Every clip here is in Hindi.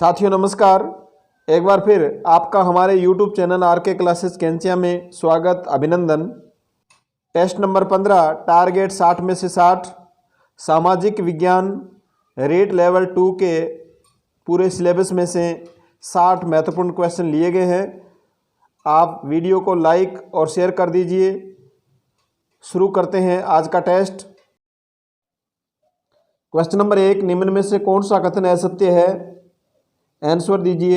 साथियों नमस्कार। एक बार फिर आपका हमारे YouTube चैनल आरके क्लासेस कैंचिया में स्वागत अभिनंदन। टेस्ट नंबर 15 टारगेट 60 में से 60 सामाजिक विज्ञान रेट लेवल 2 के पूरे सिलेबस में से 60 महत्वपूर्ण क्वेश्चन लिए गए हैं। आप वीडियो को लाइक और शेयर कर दीजिए। शुरू करते हैं आज का टेस्ट। क्वेश्चन नंबर 1, निम्न में से कौन सा कथन असत्य है? आंसर दीजिए।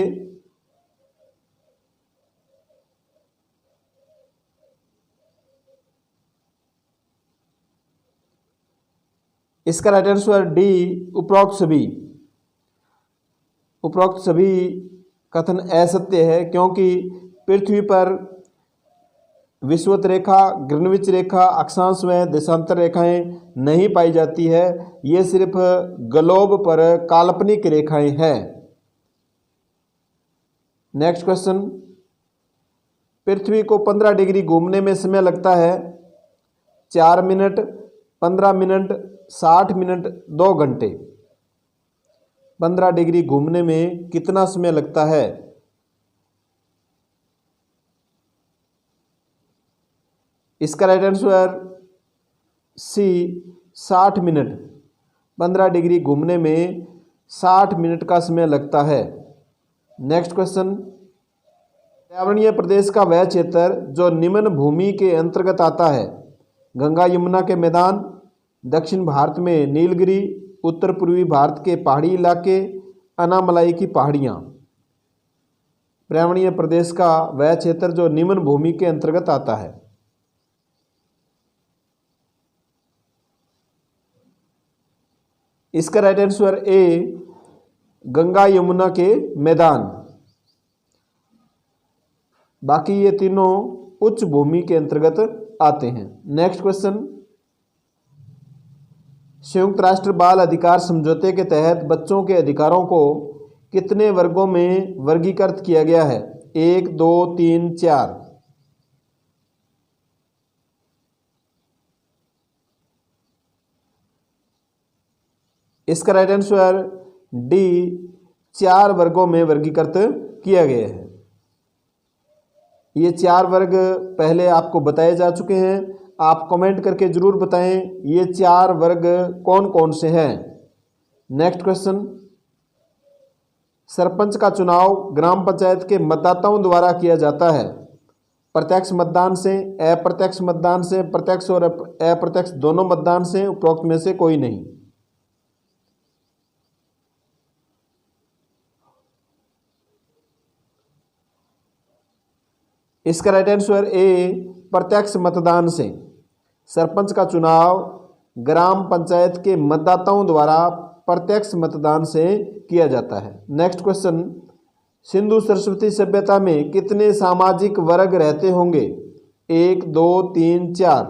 इसका राइट आंसर डी, उपरोक्त सभी कथन असत्य है, क्योंकि पृथ्वी पर विषुवत रेखा, ग्रीनविच रेखा, अक्षांश व देशांतर रेखाएं नहीं पाई जाती है। ये सिर्फ ग्लोब पर काल्पनिक रेखाएं हैं। नेक्स्ट क्वेश्चन, पृथ्वी को 15 डिग्री घूमने में समय लगता है 4 मिनट, 15 मिनट, 60 मिनट, 2 घंटे। 15 डिग्री घूमने में कितना समय लगता है? इसका right answer C, 60 minute. 15 degree घूमने में 60 मिनट का समय लगता है। नेक्स्ट क्वेश्चन, पर्यावरणीय प्रदेश का वह क्षेत्र जो निम्न भूमि के अंतर्गत आता है? गंगा यमुना के मैदान, दक्षिण भारत में नीलगिरी, उत्तर पूर्वी भारत के पहाड़ी इलाके, अनामलाई की पहाड़ियाँ। पर्यावरणीय प्रदेश का वह क्षेत्र जो निम्न भूमि के अंतर्गत आता है। इसका राइट आंसर ए, गंगा यमुना के मैदान। बाकी ये तीनों उच्च भूमि के अंतर्गत आते हैं। नेक्स्ट क्वेश्चन, संयुक्त राष्ट्र बाल अधिकार समझौते के तहत बच्चों के अधिकारों को कितने वर्गों में वर्गीकृत किया गया है? 1, 2, 3, 4। इसका राइट आंसर डी, 4 वर्गों में वर्गीकृत किया गया है। ये 4 वर्ग पहले आपको बताए जा चुके हैं। आप कमेंट करके जरूर बताएं ये 4 वर्ग कौन कौन से हैं। नेक्स्ट क्वेश्चन, सरपंच का चुनाव ग्राम पंचायत के मतदाताओं द्वारा किया जाता है। प्रत्यक्ष मतदान से, अप्रत्यक्ष मतदान से, प्रत्यक्ष और अप्रत्यक्ष दोनों मतदान से, उपरोक्त में से कोई नहीं। इसका राइट आंसर ए, प्रत्यक्ष मतदान से। सरपंच का चुनाव ग्राम पंचायत के मतदाताओं द्वारा प्रत्यक्ष मतदान से किया जाता है। नेक्स्ट क्वेश्चन, सिंधु सरस्वती सभ्यता में कितने सामाजिक वर्ग रहते होंगे? 1, 2, 3, 4।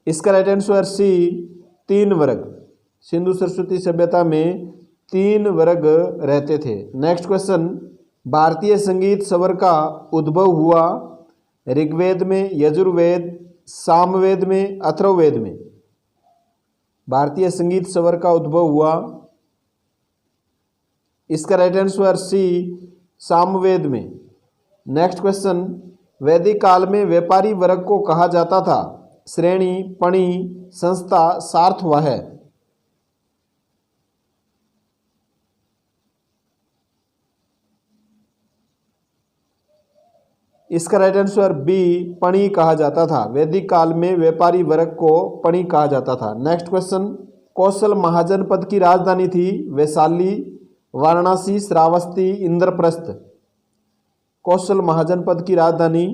इसका राइट आंसर सी, 3 वर्ग। सिंधु सरस्वती सभ्यता में 3 वर्ग रहते थे। नेक्स्ट क्वेश्चन, भारतीय संगीत स्वर का उद्भव हुआ ऋग्वेद में, यजुर्वेद, सामवेद में, अथर्ववेद में? भारतीय संगीत स्वर का उद्भव हुआ, इसका राइट आंसर सी, सामवेद में। नेक्स्ट क्वेश्चन, वैदिक काल में व्यापारी वर्ग को कहा जाता था? श्रेणी, पणी, संस्था, सार्थ व है? इसका राइट आंसर बी, पणी कहा जाता था। वैदिक काल में व्यापारी वर्ग को पणी कहा जाता था। नेक्स्ट क्वेश्चन, कौशल महाजनपद की राजधानी थी? वैशाली, वाराणसी, श्रावस्ती, इंद्रप्रस्थ? कौशल महाजनपद की राजधानी,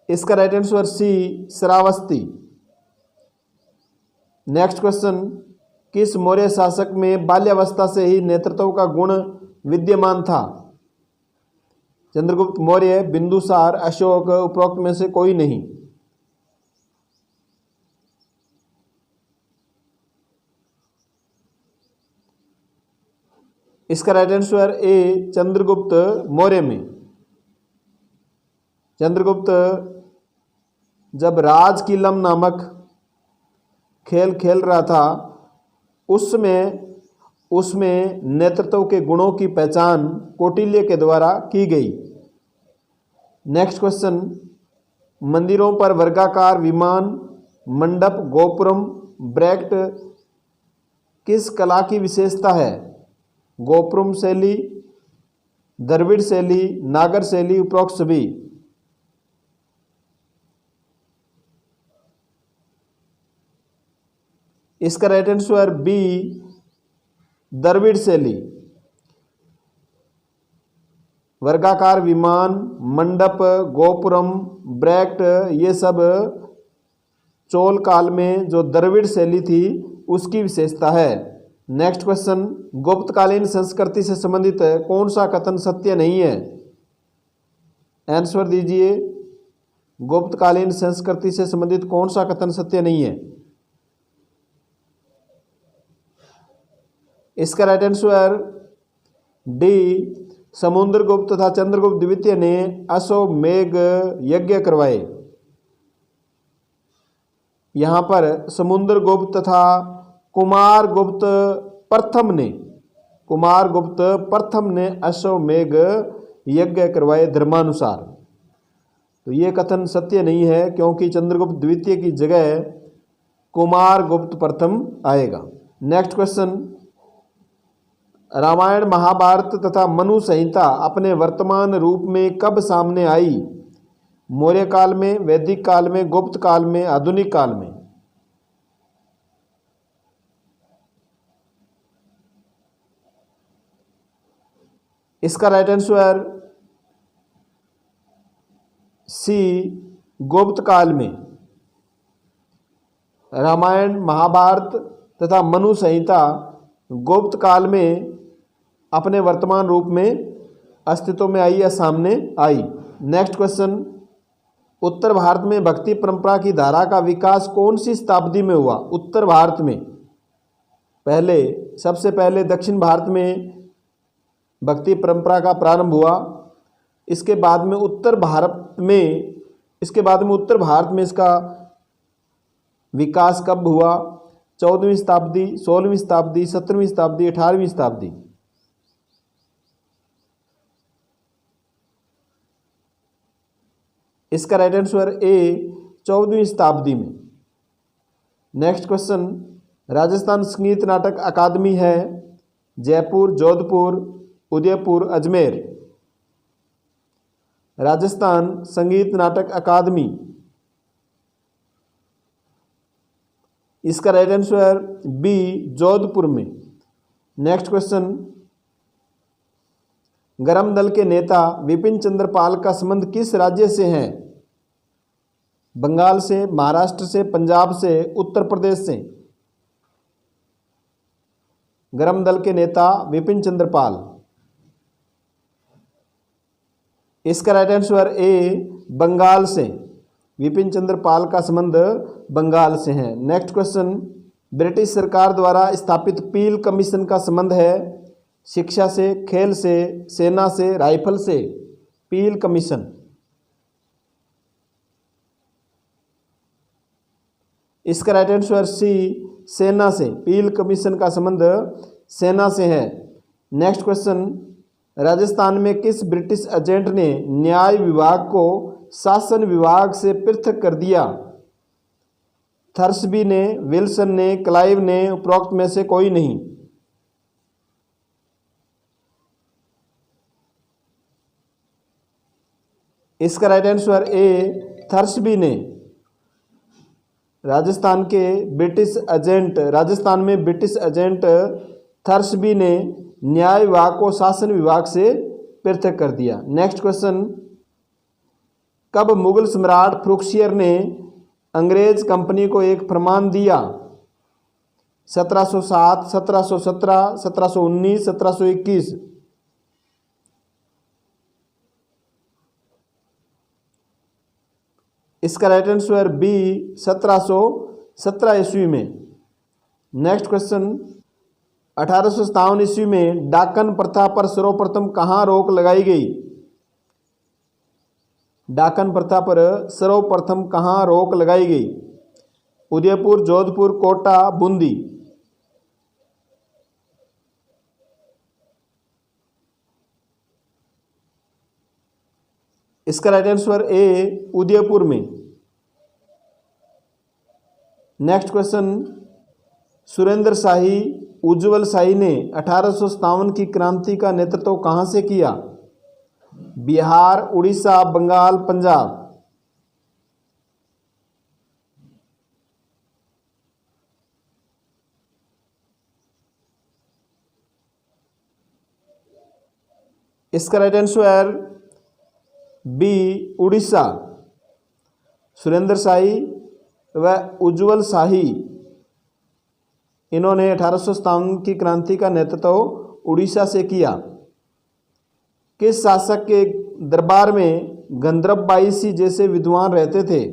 इसका right answer C, Shravasti. Next question, किस मौर्य शासक में बाल्यावस्था से ही नेतृत्व का गुण विद्यमान था? चंद्रगुप्त मौर्य, बिंदुसार, अशोक? उपरोक्त में से कोई नहीं। इसका राइट आंसर ए, चंद्रगुप्त मौर्य में। चंद्रगुप्त जब राजकीलम नामक खेल खेल रहा था उसमें नेतृत्व के गुणों की पहचान कौटिल्य के द्वारा की गई। नेक्स्ट क्वेश्चन, मंदिरों पर वर्गाकार विमान, मंडप, गोपुरम, ब्रैक्ट किस कला की विशेषता है? गोपुरम शैली, द्रविड़ शैली, नागर शैली, उपरोक्त सभी। इसका राइट आंसर बी, द्रविड़ शैली। वर्गाकार विमान, मंडप, गोपुरम, ब्रैक्ट ये सब चोल काल में जो द्रविड़ शैली थी उसकी विशेषता है। नेक्स्ट क्वेश्चन, गुप्तकालीन संस्कृति से संबंधित कौन सा कथन सत्य नहीं है? आंसर दीजिए। गुप्तकालीन संस्कृति से संबंधित कौन सा कथन सत्य नहीं है? इसका राइट आंसर डी, समुद्रगुप्त तथा चंद्रगुप्त द्वितीय ने अश्वमेध यज्ञ करवाए। यहां पर समुद्रगुप्त तथा कुमारगुप्त प्रथम ने अश्वमेध यज्ञ करवाए धर्मानुसार। तो ये कथन सत्य नहीं है क्योंकि चंद्रगुप्त द्वितीय की जगह कुमारगुप्त प्रथम आएगा। नेक्स्ट क्वेश्चन, रामायण, महाभारत तथा मनु संहिता अपने वर्तमान रूप में कब सामने आई? मौर्य काल में, वैदिक काल में, गुप्त काल में, आधुनिक काल में? इसका राइट आंसर सी, गुप्त काल में। रामायण, महाभारत तथा मनु संहिता गुप्त काल में अपने वर्तमान रूप में अस्तित्व में आई या सामने आई। नेक्स्ट क्वेश्चन, उत्तर भारत में भक्ति परंपरा की धारा का विकास कौन सी शताब्दी में हुआ? उत्तर भारत में सबसे पहले दक्षिण भारत में भक्ति परंपरा का प्रारंभ हुआ। इसके बाद में उत्तर भारत में इसका विकास कब हुआ? 14वीं शताब्दी, 16वीं शताब्दी, 17वीं शताब्दी, 18वीं शताब्दी? इसका राइट आंसर ए, 14वीं शताब्दी में। नेक्स्ट क्वेश्चन, राजस्थान संगीत नाटक अकादमी है जयपुर, जोधपुर, उदयपुर, अजमेर? राजस्थान संगीत नाटक अकादमी, इसका राइट आंसर बी, जोधपुर में। नेक्स्ट क्वेश्चन, गरम दल के नेता विपिन चंद्र पाल का संबंध किस राज्य से है? बंगाल से, महाराष्ट्र से, पंजाब से, उत्तर प्रदेश से? गरम दल के नेता विपिन चंद्र पाल, इसका राइट आंसर ए, बंगाल से। विपिन चंद्र पाल का संबंध बंगाल से है। नेक्स्ट क्वेश्चन, ब्रिटिश सरकार द्वारा स्थापित पील कमीशन का संबंध है शिक्षा से, खेल से, सेना से, राइफल से? पील कमीशन, इसका राइट आंसर सी, सेना से। पील कमीशन का संबंध सेना से है। नेक्स्ट क्वेश्चन, राजस्थान में किस ब्रिटिश एजेंट ने न्याय विभाग को शासन विभाग से पृथक कर दिया? थर्सबी ने, विल्सन ने, क्लाइव ने, उपरोक्त में से कोई नहीं? इसका राइट आंसर ए, थर्सबी ने। राजस्थान में ब्रिटिश एजेंट थर्सबी ने न्याय विभाग को शासन विभाग से पृथक कर दिया। नेक्स्ट क्वेश्चन, कब मुगल सम्राट फ्रुखसियर ने अंग्रेज कंपनी को एक फरमान दिया? 1707, 1717, 1719, 1721? इसका राइट आंसर बी, 1717 ईस्वी में। नेक्स्ट क्वेश्चन, 1857 ईस्वी में डाकन प्रथा पर सर्वप्रथम कहाँ रोक लगाई गई? डाकन प्रथा पर सर्वप्रथम कहाँ रोक लगाई गई? उदयपुर, जोधपुर, कोटा, बूंदी। इसका राइट आंसर ए, उदयपुर में। नेक्स्ट क्वेश्चन, सुरेंद्र शाही, उज्जवल शाही ने 1857 की क्रांति का नेतृत्व कहाँ से किया? बिहार, उड़ीसा, बंगाल, पंजाब। इसका right answer B, Orissa. Surendra Shahi व उज्जवल शाही, इन्होंने 1857 की क्रांति का नेतृत्व उड़ीसा से किया। किस शासक के दरबार में गंधर्व बाईसी जैसे विद्वान रहते थे?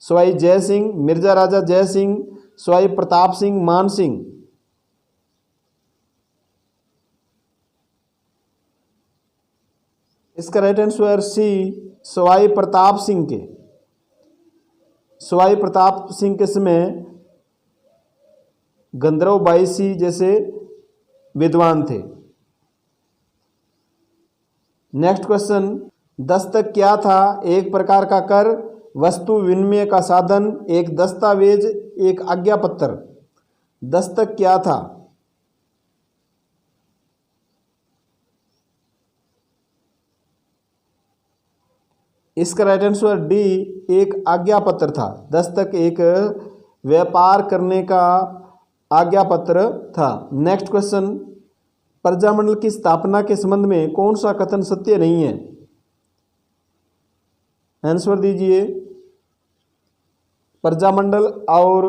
सवाई जय सिंह, मिर्जा राजा जय सिंह, सवाई प्रताप सिंह, मान सिंह। इसका right answer C, Sawai Pratap Singh के। सवाई प्रताप सिंह के समय गंधर्व बाईसी जैसे विद्वान थे। नेक्स्ट क्वेश्चन, दस्तक क्या था? एक प्रकार का कर, वस्तु विनिमय का साधन, एक दस्तावेज, एक आज्ञापत्र। दस्तक क्या था? इसका राइट आंसर डी, एक आज्ञापत्र था। दस्तक एक व्यापार करने का आज्ञापत्र था। नेक्स्ट क्वेश्चन, प्रजामंडल की स्थापना के संबंध में कौन सा कथन सत्य नहीं है? आंसर दीजिए। प्रजामंडल और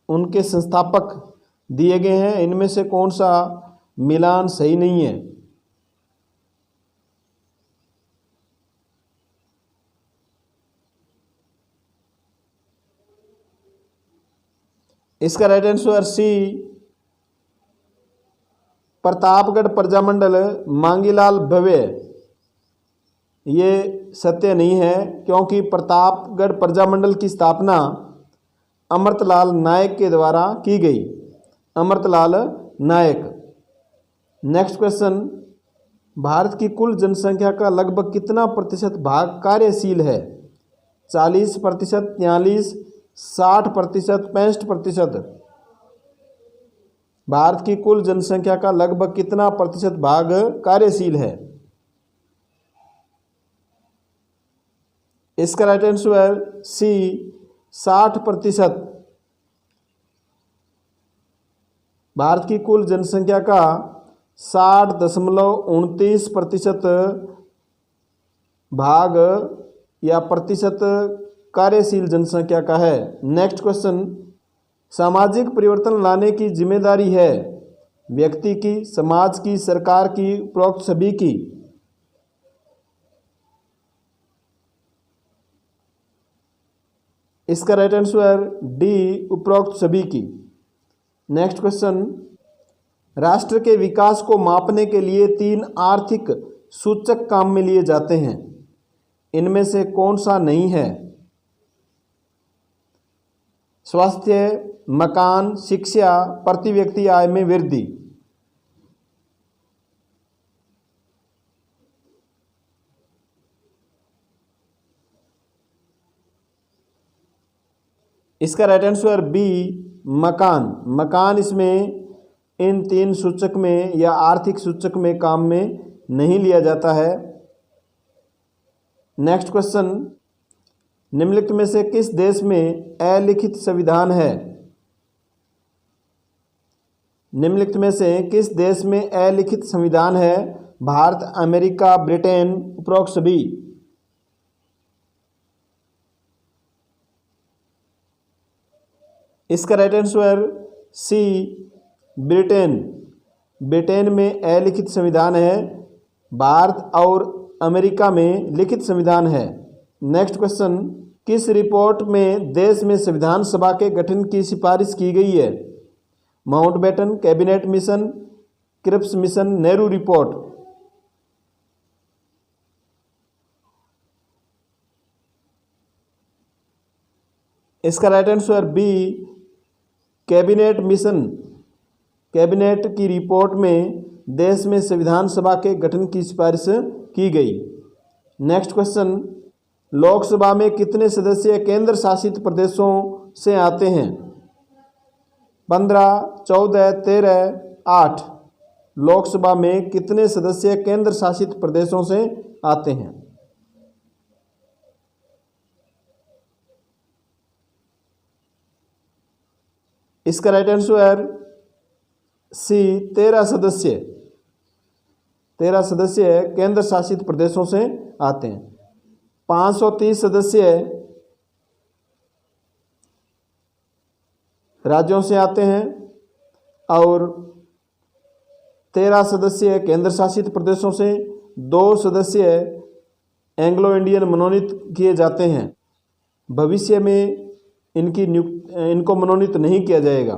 उनके संस्थापक दिए गए हैं, इनमें से कौन सा मिलान सही नहीं है? इसका right answer C, Pratapgarh Prajamandal Mangilal Bhavya, ये सत्य नहीं है, क्योंकि प्रतापगढ़ प्रजामंडल की स्थापना अमृतलाल नायक के द्वारा की गई। अमृतलाल नायक। नेक्स्ट क्वेश्चन, भारत की कुल जनसंख्या का लगभग कितना प्रतिशत भाग कार्यशील है? 40%, 43%, 60%, 65%। भारत की कुल जनसंख्या का लगभग कितना प्रतिशत भाग कार्यशील है? इसका राइट आंसर सी, 60%। भारत की कुल जनसंख्या का 60.29% भाग या प्रतिशत कार्यशील जनसंख्या का है। नेक्स्ट क्वेश्चन, सामाजिक परिवर्तन लाने की जिम्मेदारी है व्यक्ति की, समाज की, सरकार की, उपरोक्त सभी की? इसका राइट आंसर डी, उपरोक्त सभी की। नेक्स्ट क्वेश्चन, राष्ट्र के विकास को मापने के लिए 3 आर्थिक सूचक काम में लिए जाते हैं, इनमें से कौन सा नहीं है? स्वास्थ्य, मकान, शिक्षा, प्रति व्यक्ति आय में वृद्धि। इसका राइट आंसर बी, मकान। मकान इसमें इन 3 सूचक में या आर्थिक सूचक में काम में नहीं लिया जाता है। नेक्स्ट क्वेश्चन, निम्नलिखित में से किस देश में अलिखित संविधान है? निम्नलिखित में से किस देश में अलिखित संविधान है? भारत, अमेरिका, ब्रिटेन, उपरोक्त सभी। इसका right answer C, Britain. Britain में अलिखित संविधान है, भारत और अमेरिका में लिखित संविधान है। नेक्स्ट क्वेश्चन, किस रिपोर्ट में देश में संविधान सभा के गठन की सिफारिश की गई है? Mountbatten, Cabinet Mission, Cripps Mission, Nehru report. इसका right answer B, Cabinet Mission. Cabinet की रिपोर्ट में देश में संविधान सभा के गठन की सिफारिश की गई। नेक्स्ट क्वेश्चन, लोकसभा में कितने सदस्य केंद्र शासित प्रदेशों से आते हैं? 15, 14, 13, 8। लोकसभा में कितने सदस्य केंद्र शासित प्रदेशों से आते हैं? इसका राइट आंसर सी, 13 सदस्य। 13 सदस्य केंद्र शासित प्रदेशों से आते हैं। 530 सदस्य राज्यों से आते हैं और 13 सदस्य केंद्र शासित प्रदेशों से, 2 सदस्य एंग्लो इंडियन मनोनीत किए जाते हैं। भविष्य में इनको मनोनीत नहीं किया जाएगा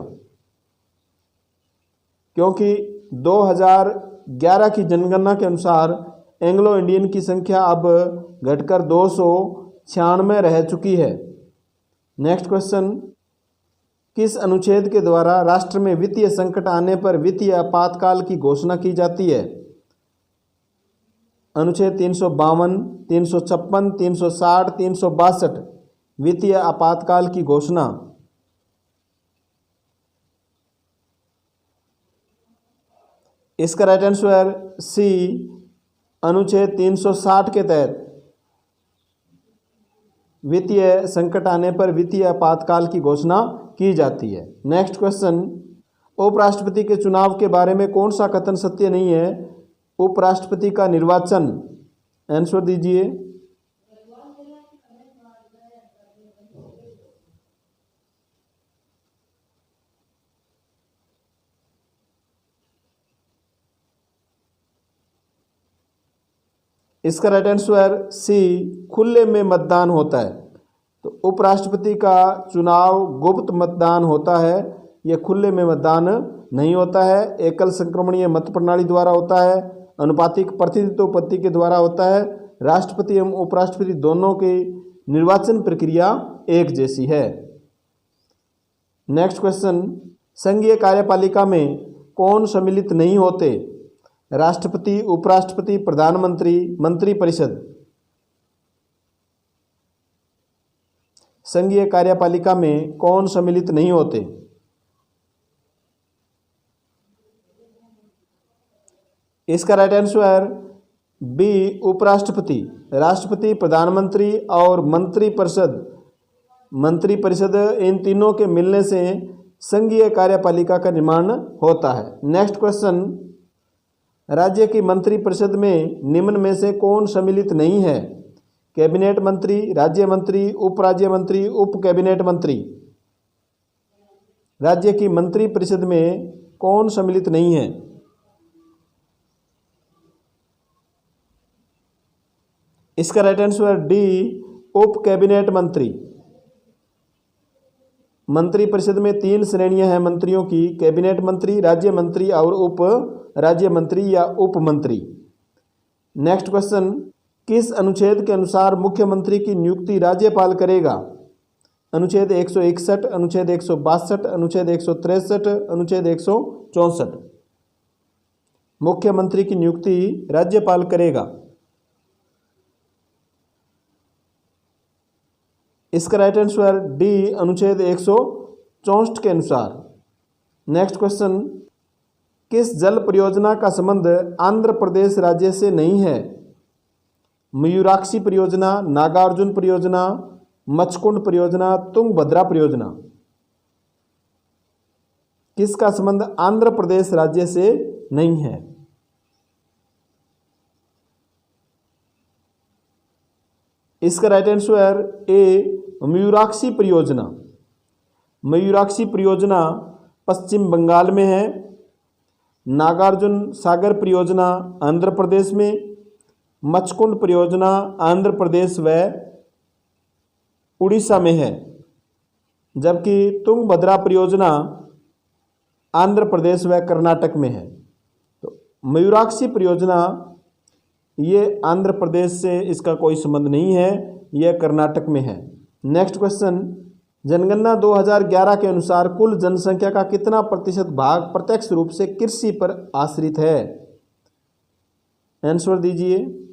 क्योंकि 2011 की जनगणना के अनुसार एंग्लो इंडियन की संख्या अब घटकर 296 रह चुकी है। नेक्स्ट क्वेश्चन, किस अनुच्छेद के द्वारा राष्ट्र में वित्तीय संकट आने पर वित्तीय आपातकाल की घोषणा की जाती है? अनुच्छेद 352, 356, 360, 362। वित्तीय आपातकाल की घोषणा। इसका राइट आंसर सी, अनुच्छेद 360 के तहत वित्तीय संकट आने पर वित्तीय आपातकाल की घोषणा की जाती है। नेक्स्ट क्वेश्चन, उपराष्ट्रपति के चुनाव के बारे में कौन सा कथन सत्य नहीं है? उपराष्ट्रपति का निर्वाचन। आंसर दीजिए। इसका राइट आंसर सी, खुले में मतदान होता है। तो उपराष्ट्रपति का चुनाव गुप्त मतदान होता है, यह खुले में मतदान नहीं होता है। एकल संक्रमणीय मत प्रणाली द्वारा होता है, अनुपातिक प्रतिनिधित्व पद्धति के द्वारा होता है। राष्ट्रपति एवं उपराष्ट्रपति दोनों की निर्वाचन प्रक्रिया एक जैसी है। नेक्स्ट क्वेश्चन, संघीय कार्यपालिका में कौन सम्मिलित नहीं होते? राष्ट्रपति, उपराष्ट्रपति, प्रधानमंत्री, मंत्रिपरिषद। संघीय कार्यपालिका में कौन सम्मिलित नहीं होते? इसका राइट आंसर बी, उपराष्ट्रपति। राष्ट्रपति, प्रधानमंत्री और मंत्रिपरिषद, इन तीनों के मिलने से संघीय कार्यपालिका का निर्माण होता है। नेक्स्ट क्वेश्चन, राज्य की मंत्रिपरिषद में निम्न में से कौन सम्मिलित नहीं है? कैबिनेट मंत्री, राज्य मंत्री, उप राज्य मंत्री, उप कैबिनेट मंत्री। राज्य की मंत्रिपरिषद में कौन सम्मिलित नहीं है? इसका राइट आंसर डी, उप कैबिनेट मंत्री। मंत्रिपरिषद में 3 श्रेणियां हैं मंत्रियों की, कैबिनेट मंत्री, राज्य मंत्री और उप राज्य मंत्री या उप मंत्री। नेक्स्ट क्वेश्चन, किस अनुच्छेद के अनुसार मुख्यमंत्री की नियुक्ति राज्यपाल करेगा? अनुच्छेद 161, अनुच्छेद 162, अनुच्छेद 163, अनुच्छेद 164। मुख्यमंत्री की नियुक्ति राज्यपाल करेगा। इसका राइट आंसर डी, अनुच्छेद 164 के अनुसार। नेक्स्ट क्वेश्चन, किस जल परियोजना का संबंध आंध्र प्रदेश राज्य से नहीं है? मयूराक्षी परियोजना, नागार्जुन परियोजना, मचकुंड परियोजना, तुंगभद्रा परियोजना। किसका संबंध आंध्र प्रदेश राज्य से नहीं है? इसका राइट आंसर ए, मयूराक्षी परियोजना। मयूराक्षी परियोजना पश्चिम बंगाल में है। नागार्जुन सागर परियोजना आंध्र प्रदेश में, मचकुंड परियोजना आंध्र प्रदेश व उड़ीसा में है, जबकि तुंगभद्रा परियोजना आंध्र प्रदेश व कर्नाटक में है। तो मयूराक्षी परियोजना ये आंध्र प्रदेश से इसका कोई संबंध नहीं है, यह कर्नाटक में है। नेक्स्ट क्वेश्चन, जनगणना 2011 के अनुसार कुल जनसंख्या का कितना प्रतिशत भाग प्रत्यक्ष रूप से कृषि पर आश्रित है? आंसर दीजिए।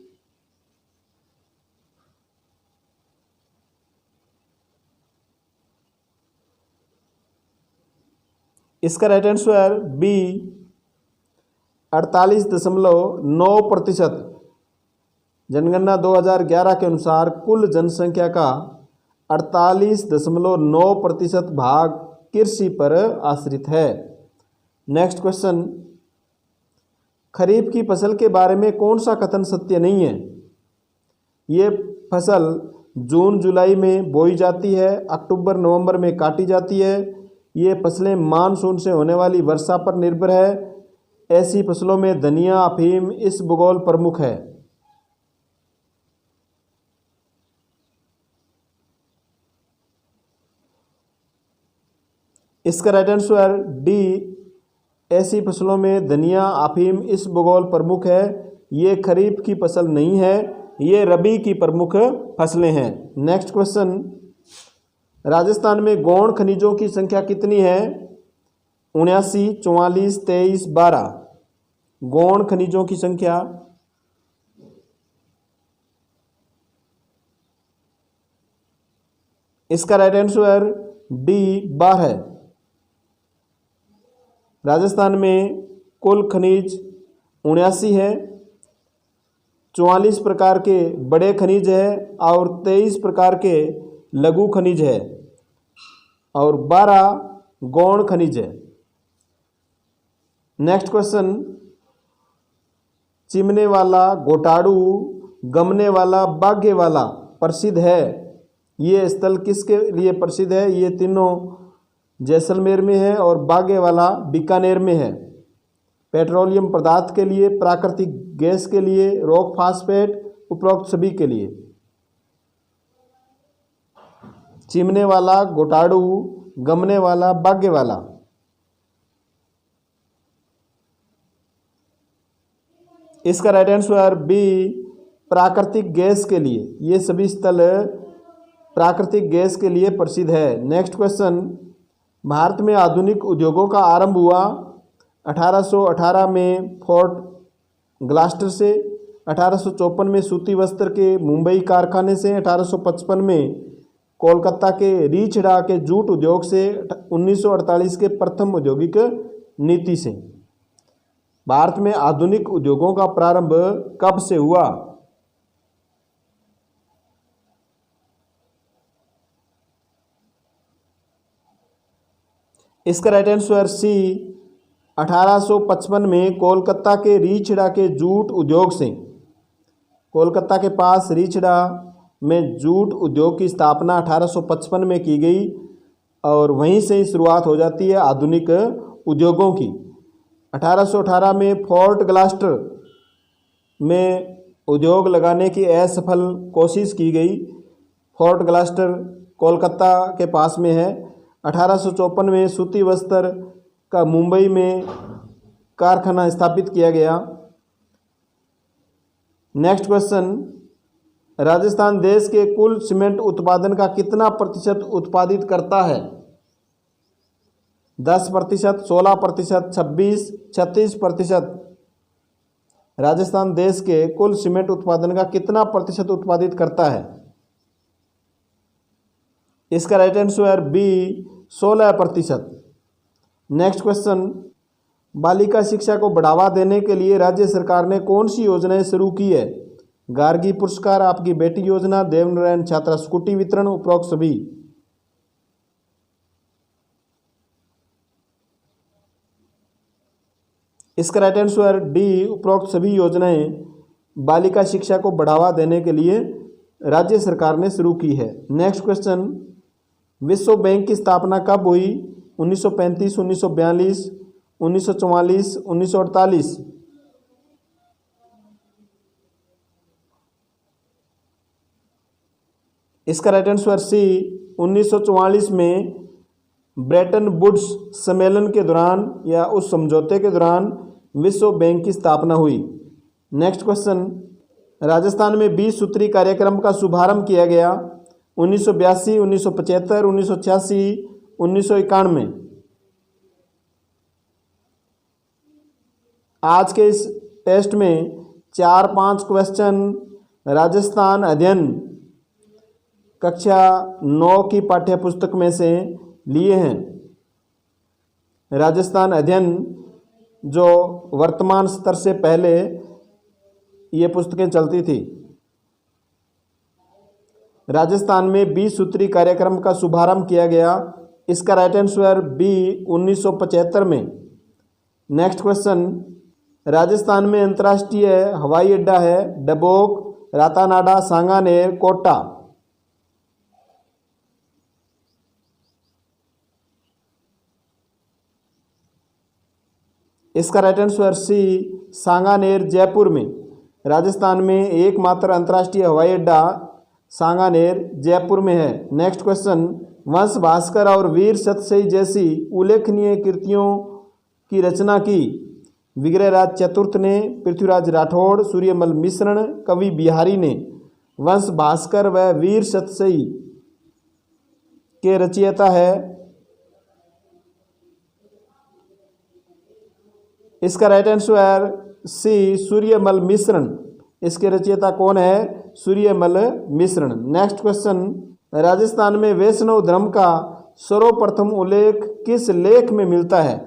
इसका राइट आंसर बी 48.9%। जनगणना 2011 के अनुसार कुल जनसंख्या का 48.9% भाग कृषि पर आश्रित है। नेक्स्ट क्वेश्चन, खरीफ की फसल के बारे में कौन सा कथन सत्य नहीं है? ये फसल जून जुलाई में बोई जाती है, अक्टूबर नवंबर में काटी जाती है, ये फसलें मानसून से होने वाली वर्षा पर निर्भर है, ऐसी फसलों में धनिया, अफीम, इसबगोल प्रमुख है। इसका राइट आंसर डी, ऐसी फसलों में धनिया, अफीम, इसबगोल प्रमुख है। ये खरीफ की फसल नहीं है, ये रबी की प्रमुख फसलें हैं। नेक्स्ट क्वेश्चन, राजस्थान में गौण खनिजों की संख्या कितनी है? 79, 44, 23, 12। गौण खनिजों की संख्या इसका राइट आंसर डी 12 है। राजस्थान में कुल खनिज 79 है, 44 प्रकार के बड़े खनिज है और 23 प्रकार के लघु खनिज है और 12 गौण खनिज है। नेक्स्ट क्वेश्चन, चिमने वाला, घोटाड़ू, गमने वाला, बागे वाला प्रसिद्ध है। ये स्थल किसके लिए प्रसिद्ध है? ये तीनों जैसलमेर में है और बागे वाला बीकानेर में है। पेट्रोलियम पदार्थ के लिए, प्राकृतिक गैस के लिए, रॉक फास्फेट, उपरोक्त सभी के लिए। चिमने वाला, घोटाड़ू, गमने वाला, बागे वाला। इसका राइट आंसर बी, प्राकृतिक गैस के लिए। ये सभी स्थल प्राकृतिक गैस के लिए प्रसिद्ध है। नेक्स्ट क्वेश्चन, भारत में आधुनिक उद्योगों का आरंभ हुआ 1818 में फोर्ट ग्लास्टर से, 1854 में सूती वस्त्र के मुंबई कारखाने से, 1855 में कोलकाता के रीछड़ा के जूट उद्योग से, 1948 के प्रथम औद्योगिक नीति से। भारत में आधुनिक उद्योगों का प्रारंभ कब से हुआ? इसका राइट आंसर सी, 1855 में कोलकाता के रीछड़ा के जूट उद्योग से। कोलकाता के पास रीछड़ा में जूट उद्योग की स्थापना 1855 में की गई और वहीं से ही शुरुआत हो जाती है आधुनिक उद्योगों की। 1818 में फोर्ट ग्लास्टर में उद्योग लगाने की असफल कोशिश की गई। फोर्ट ग्लास्टर कोलकाता के पास में है। 1854 में सूती वस्त्र का मुंबई में कारखाना स्थापित किया गया। नेक्स्ट क्वेश्चन, राजस्थान देश के कुल सीमेंट उत्पादन का कितना प्रतिशत उत्पादित करता है? 10%, 16%, 26%, 36%। राजस्थान देश के कुल सीमेंट उत्पादन का कितना प्रतिशत उत्पादित करता है? इसका right answer B, 16%। Next question, बालिका शिक्षा को बढ़ावा देने के लिए राज्य सरकार ने कौन सी योजनाएं शुरू की है? गार्गी पुरस्कार, आपकी बेटी योजना, देवनारायण छात्रा स्कूटी वितरण, उपरोक्त सभी। इसका राइट आंसर डी, उपरोक्त सभी योजनाएं बालिका शिक्षा को बढ़ावा देने के लिए राज्य सरकार ने शुरू की है। नेक्स्ट क्वेश्चन, विश्व बैंक की स्थापना कब हुई? 1935, 1942, 1944, 1948। इसका राइट आंसर सी, 1944 में ब्रेटन वुड्स सम्मेलन के दौरान या उस समझौते के दौरान विश्व बैंक की स्थापना हुई। नेक्स्ट क्वेश्चन, राजस्थान में 20 सूत्री कार्यक्रम का शुभारंभ किया गया 1982, 1975, 1986, 1991। आज के इस टेस्ट में 4-5 क्वेश्चन राजस्थान अध्ययन कक्षा 9 की पाठ्य पुस्तक में से लिए हैं। राजस्थान अध्ययन जो वर्तमान स्तर से पहले ये पुस्तकें चलती थी। राजस्थान में 20 सूत्री कार्यक्रम का शुभारंभ किया गया। इसका राइट आंसर बी 1975 में। नेक्स्ट क्वेश्चन, राजस्थान में अंतर्राष्ट्रीय हवाई अड्डा है डबोक, रातानाडा, सांगानेर, कोटा। इसका right answer C Sanganer, Jaipur में। राजस्थान में एकमात्र अंतर्राष्ट्रीय हवाई अड्डा सांगानेर, जयपुर में है। नेक्स्ट क्वेश्चन, वंश भास्कर और वीर सतसई जैसी उल्लेखनीय कृतियों की रचना की विग्रहराज चतुर्थ ने, पृथ्वीराज राठौड़, सूर्यमल मिश्रण, कवि बिहारी ने। वंश भास्कर व वीर सतसई के रचयिता है। इसका राइट आंसर सी सूर्यमल मिश्रण। इसके रचयिता कौन है? सूर्यमल मिश्रण। नेक्स्ट क्वेश्चन, राजस्थान में वैष्णव धर्म का सर्वप्रथम उल्लेख किस लेख में मिलता है?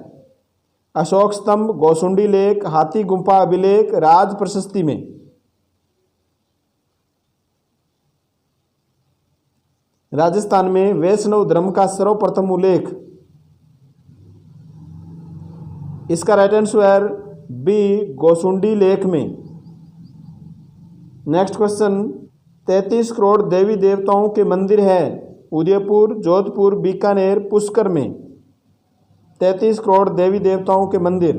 अशोक स्तंभ, गौसुंडी लेख, हाथी गुंफा अभिलेख, राज प्रशस्ति में। राजस्थान में वैष्णव धर्म का सर्वप्रथम उल्लेख, इसका राइट आंसर बी गौसुंडी लेख में। नेक्स्ट क्वेश्चन, 33 करोड़ देवी देवताओं के मंदिर है उदयपुर, जोधपुर, बीकानेर, पुष्कर में। 33 करोड़ देवी देवताओं के मंदिर,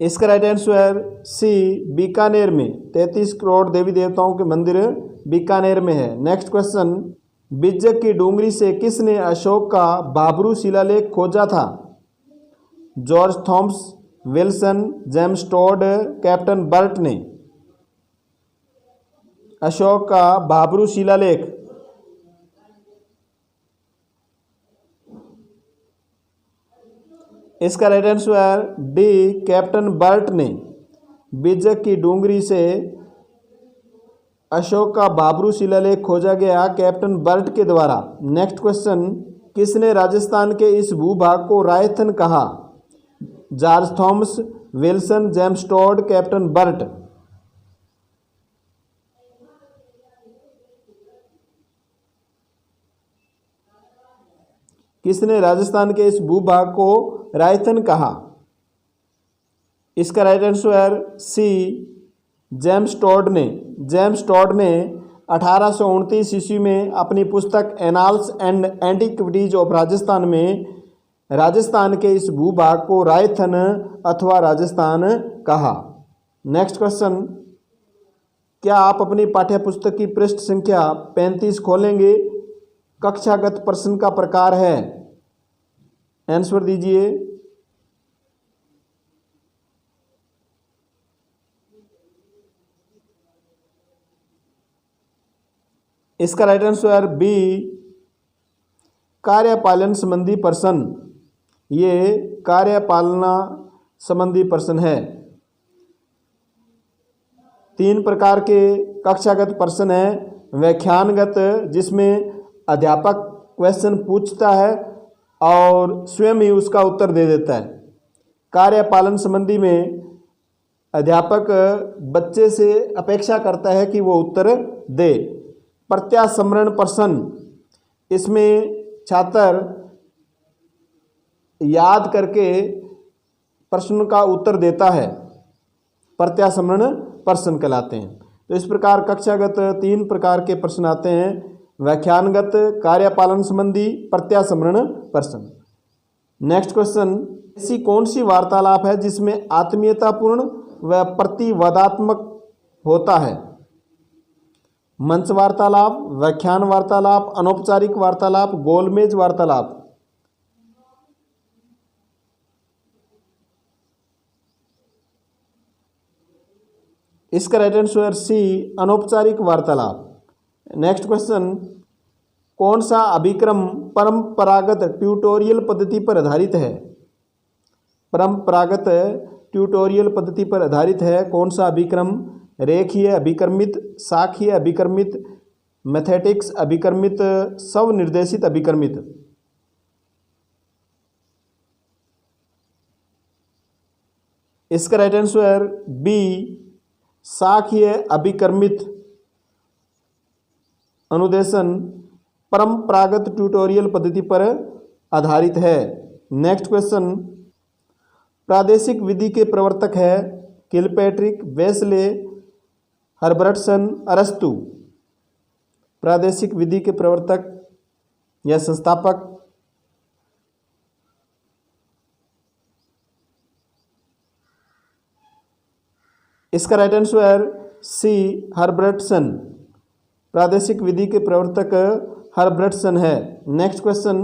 इसका राइट आंसर सी बीकानेर में। 33 करोड़ देवी देवताओं के मंदिर बीकानेर में है। नेक्स्ट क्वेश्चन, बिज्जक की डूंगरी से किसने अशोक का बाबरू शिलालेख खोजा था? George Thomas, Wilson, James Tod, Captain Burt ने। अशोक का बाबरू शिलालेख, इसका right answer D Captain Burt ने। बिज्जक की डूंगरी से अशोक का बाबरू शिलालेख खोजा गया कैप्टन बर्ट के द्वारा। नेक्स्ट क्वेश्चन, किसने राजस्थान के इस भूभाग को रायथन कहा? George Thomas, Wilson, James Tod, Captain Burt. किसने राजस्थान के इस भूभाग को रायथन कहा? इसका right answer C James Tod ने। जेम्स टोड ने 1829 ईस्वी में अपनी पुस्तक Annals and Antiquities of Rajasthan में राजस्थान के इस भूभाग को रायथन अथवा राजस्थान कहा। नेक्स्ट क्वेश्चन, क्या आप अपनी पाठ्य पुस्तक की पृष्ठ संख्या 35 खोलेंगे? कक्षागत प्रश्न का प्रकार है। आंसर दीजिए। इसका राइट आंसर बी कार्यपालन संबंधी प्रश्न। ये कार्यपालना संबंधी प्रश्न है। 3 प्रकार के कक्षागत प्रश्न है। व्याख्यानगत, जिसमें अध्यापक क्वेश्चन पूछता है और स्वयं ही उसका उत्तर दे देता है। कार्यपालन संबंधी में अध्यापक बच्चे से अपेक्षा करता है कि वो उत्तर दे। प्रत्यास्मरण प्रश्न, इसमें छात्र याद करके प्रश्न का उत्तर देता है, प्रत्यास्मरण प्रश्न कहलाते हैं। तो इस प्रकार कक्षागत 3 प्रकार के प्रश्न आते हैं। व्याख्यानगत, कार्यपालन संबंधी, प्रत्यास्मरण प्रश्न। नेक्स्ट क्वेश्चन, ऐसी कौन सी वार्तालाप है जिसमें आत्मीयतापूर्ण व प्रतिवादात्मक होता है? मंच वार्तालाप, व्याख्यान वार्तालाप, अनौपचारिक वार्तालाप, गोलमेज वार्तालाप। इसका राइट आंसर सी अनौपचारिक वार्तालाप। नेक्स्ट क्वेश्चन, कौन सा अभिक्रम परंपरागत ट्यूटोरियल पद्धति पर आधारित है? परंपरागत ट्यूटोरियल पद्धति पर आधारित है कौन सा अभिक्रम? रेखीय अभिक्रमित, शाखीय अभिक्रमित, मैथेटिक्स अभिक्रमित, स्वनिर्देशित अभिक्रमित। इसका राइट आंसर बी शाखीय अभिक्रमित अनुदेशन परंपरागत ट्यूटोरियल पद्धति पर आधारित है। नेक्स्ट क्वेश्चन, प्रादेशिक विधि के प्रवर्तक है किलपैट्रिक, वेस्ले, हर्बर्टसन, अरस्तु। प्रादेशिक विधि के प्रवर्तक या संस्थापक? इसका राइट आंसर सी हर्बर्टसन। प्रादेशिक विधि के प्रवर्तक हर्बर्टसन है। नेक्स्ट क्वेश्चन,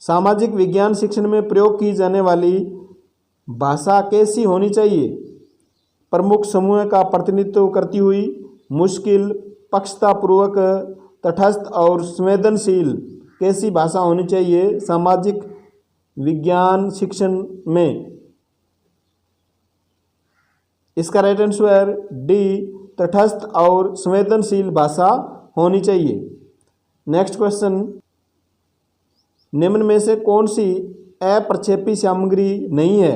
सामाजिक विज्ञान शिक्षण में प्रयोग की जाने वाली भाषा कैसी होनी चाहिए? प्रमुख समूह का प्रतिनिधित्व करती हुई, मुश्किल, पक्षतापूर्वक, तटस्थ और संवेदनशील। कैसी भाषा होनी चाहिए सामाजिक विज्ञान शिक्षण में? इसका राइट आंसर डी तटस्थ और संवेदनशील भाषा होनी चाहिए। नेक्स्ट क्वेश्चन, निम्न में से कौन सी अप्रक्षेपी सामग्री नहीं है?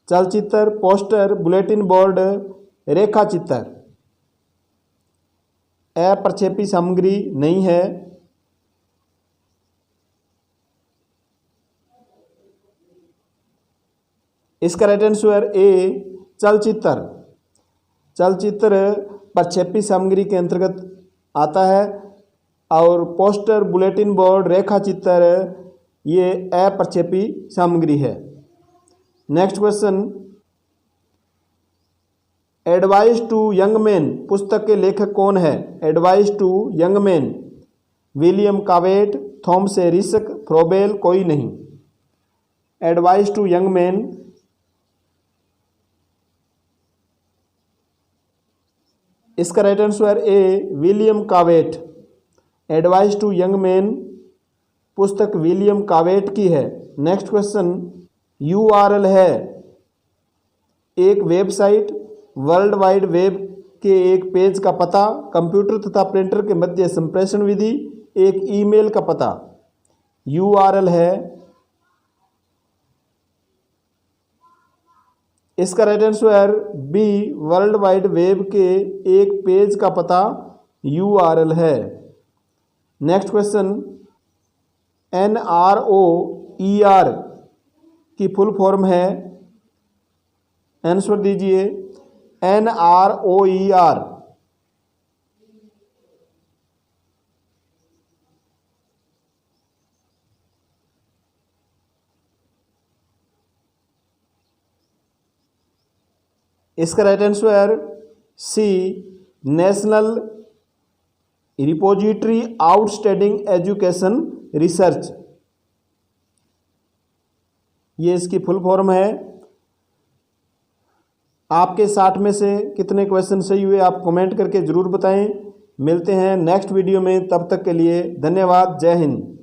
चलचित्र, पोस्टर, बुलेटिन बोर्ड, रेखाचित्र। अप्रक्षेपी सामग्री नहीं है। इसका राइट आंसर ए चलचित्र। चलचित्र प्रक्षेपी सामग्री के अंतर्गत आता है और पोस्टर, बुलेटिन बोर्ड, रेखाचित्र ये अप्रक्षेपी सामग्री है। Next question, advice to young man पुस्तक के लेखक कौन है? Advice to young man, William Cobbett, Thomas एरिसक, फ्रोबेल, कोई नहीं। एडवाइस टू यंग मैन, इसका right answer A William Cobbett. Advice to young man पुस्तक विलियम कावेट की है। नेक्स्ट क्वेश्चन, यूआरएल है एक वेबसाइट, वर्ल्ड वाइड वेब के एक पेज का पता, कंप्यूटर तथा प्रिंटर के मध्य संप्रेषण विधि, एक ईमेल का पता। यूआरएल है। इसका right answer B world wide web के एक पेज का पता यूआरएल है। नेक्स्ट क्वेश्चन, NROER की फुल फॉर्म है? आंसर दीजिए। NROER इसका right answer C national repository outstanding education research, ये इसकी फुल फॉर्म है। आपके 60 में से कितने क्वेश्चन सही हुए आप कमेंट करके ज़रूर बताएं। मिलते हैं नेक्स्ट वीडियो में, तब तक के लिए धन्यवाद। जय हिंद।